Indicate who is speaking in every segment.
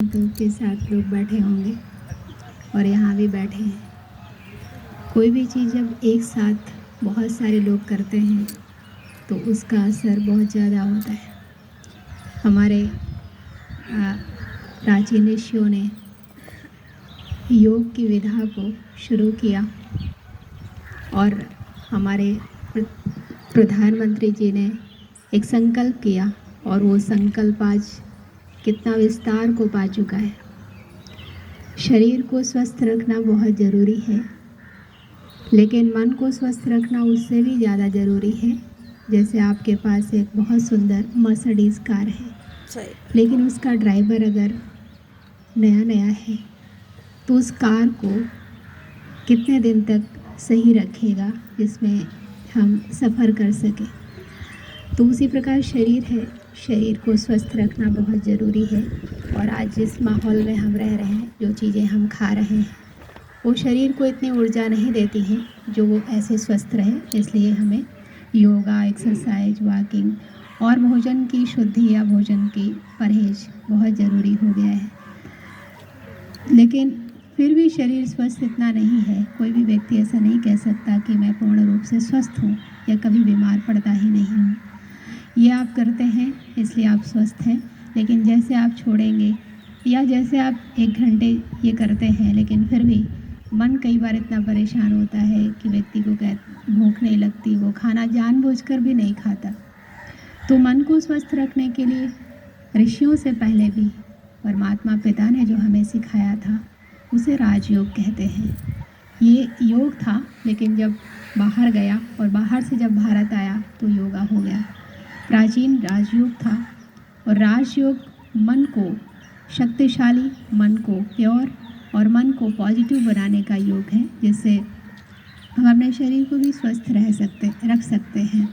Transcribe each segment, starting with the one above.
Speaker 1: संकल्प के साथ लोग बैठे होंगे और यहाँ भी बैठे हैं। कोई भी चीज़ जब एक साथ बहुत सारे लोग करते हैं तो उसका असर बहुत ज़्यादा होता है। हमारे प्राचीन ऋषियों ने योग की विधा को शुरू किया और हमारे प्रधानमंत्री जी ने एक संकल्प किया और वो संकल्प आज कितना विस्तार को पा चुका है। शरीर को स्वस्थ रखना बहुत ज़रूरी है, लेकिन मन को स्वस्थ रखना उससे भी ज़्यादा ज़रूरी है। जैसे आपके पास एक बहुत सुंदर मर्सिडीज़ कार है, लेकिन उसका ड्राइवर अगर नया नया है तो उस कार को कितने दिन तक सही रखेगा जिसमें हम सफ़र कर सकें। तो उसी प्रकार शरीर है, शरीर को स्वस्थ रखना बहुत ज़रूरी है। और आज जिस माहौल में हम रह रहे हैं, जो चीज़ें हम खा रहे हैं, वो शरीर को इतनी ऊर्जा नहीं देती हैं जो वो ऐसे स्वस्थ रहे। इसलिए हमें योगा, एक्सरसाइज, वॉकिंग और भोजन की शुद्धि या भोजन की परहेज बहुत ज़रूरी हो गया है। लेकिन फिर भी शरीर स्वस्थ इतना नहीं है। कोई भी व्यक्ति ऐसा नहीं कह सकता कि मैं पूर्ण रूप से स्वस्थ हूँ या कभी बीमार पड़ता ही नहीं हूँ। ये आप करते हैं इसलिए आप स्वस्थ हैं, लेकिन जैसे आप छोड़ेंगे या जैसे आप 1 घंटे ये करते हैं लेकिन फिर भी मन कई बार इतना परेशान होता है कि व्यक्ति को भूख नहीं लगती, वो खाना जानबूझकर भी नहीं खाता। तो मन को स्वस्थ रखने के लिए ऋषियों से पहले भी परमात्मा पिता ने जो हमें सिखाया था उसे राजयोग कहते हैं। ये योग था, लेकिन जब बाहर गया और बाहर से जब भारत आया तो योगा हो गया। प्राचीन राजयोग था और राजयोग मन को शक्तिशाली, मन को प्योर और मन को पॉजिटिव बनाने का योग है, जिससे हम अपने शरीर को भी स्वस्थ रख सकते हैं।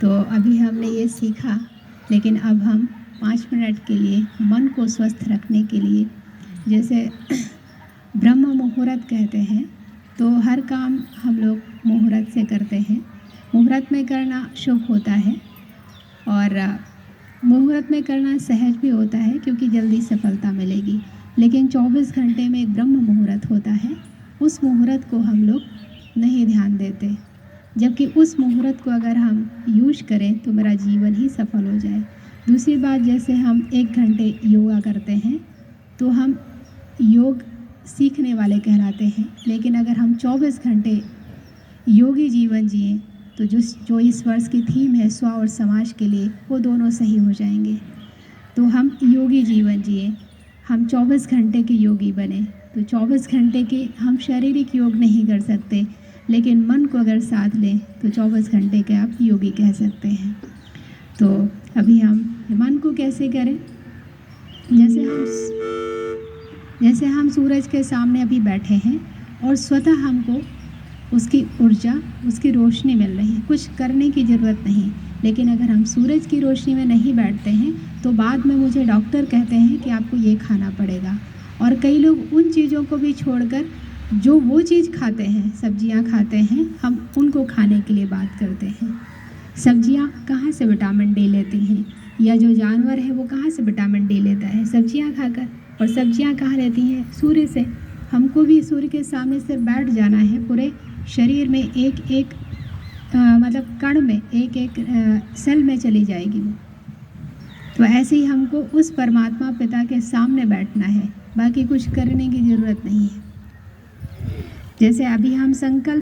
Speaker 1: तो अभी हमने ये सीखा, लेकिन अब हम 5 मिनट के लिए मन को स्वस्थ रखने के लिए, जैसे ब्रह्म मुहूर्त कहते हैं, तो हर काम हम लोग मुहूर्त से करते हैं। मुहूर्त में करना शुभ होता है और मुहूर्त में करना सहज भी होता है क्योंकि जल्दी सफलता मिलेगी। लेकिन 24 घंटे में एक ब्रह्म मुहूर्त होता है, उस मुहूर्त को हम लोग नहीं ध्यान देते, जबकि उस मुहूर्त को अगर हम यूज करें तो मेरा जीवन ही सफल हो जाए। दूसरी बात, जैसे हम 1 घंटे योगा करते हैं तो हम योग सीखने वाले कहलाते हैं, लेकिन अगर हम 24 घंटे योगी जीवन जिएं तो जो इस वर्ष की थीम है स्व और समाज के लिए, वो दोनों सही हो जाएंगे। तो हम योगी जीवन जिए, हम 24 घंटे के योगी बने। तो 24 घंटे के हम शारीरिक योग नहीं कर सकते, लेकिन मन को अगर साथ लें तो 24 घंटे के आप योगी कह सकते हैं। तो अभी हम मन को कैसे करें, जैसे हम सूरज के सामने अभी बैठे हैं और स्वतः हमको उसकी ऊर्जा, उसकी रोशनी मिल रही है, कुछ करने की ज़रूरत नहीं। लेकिन अगर हम सूरज की रोशनी में नहीं बैठते हैं तो बाद में मुझे डॉक्टर कहते हैं कि आपको ये खाना पड़ेगा। और कई लोग उन चीज़ों को भी छोड़कर जो वो चीज़ खाते हैं, सब्जियां खाते हैं, हम उनको खाने के लिए बात करते हैं। सब्जियां कहाँ से विटामिन डी लेती हैं, या जो जानवर है वो कहाँ से विटामिन डी लेता है, सब्जियां खाकर। और सब्जियां कहाँ लेती हैं, सूर्य से। हमको भी सूर्य के सामने से बैठ जाना है, पूरे शरीर में एक एक मतलब कण में एक एक सेल में चली जाएगी वो। तो ऐसे ही हमको उस परमात्मा पिता के सामने बैठना है, बाकी कुछ करने की ज़रूरत नहीं है। जैसे अभी हम संकल्प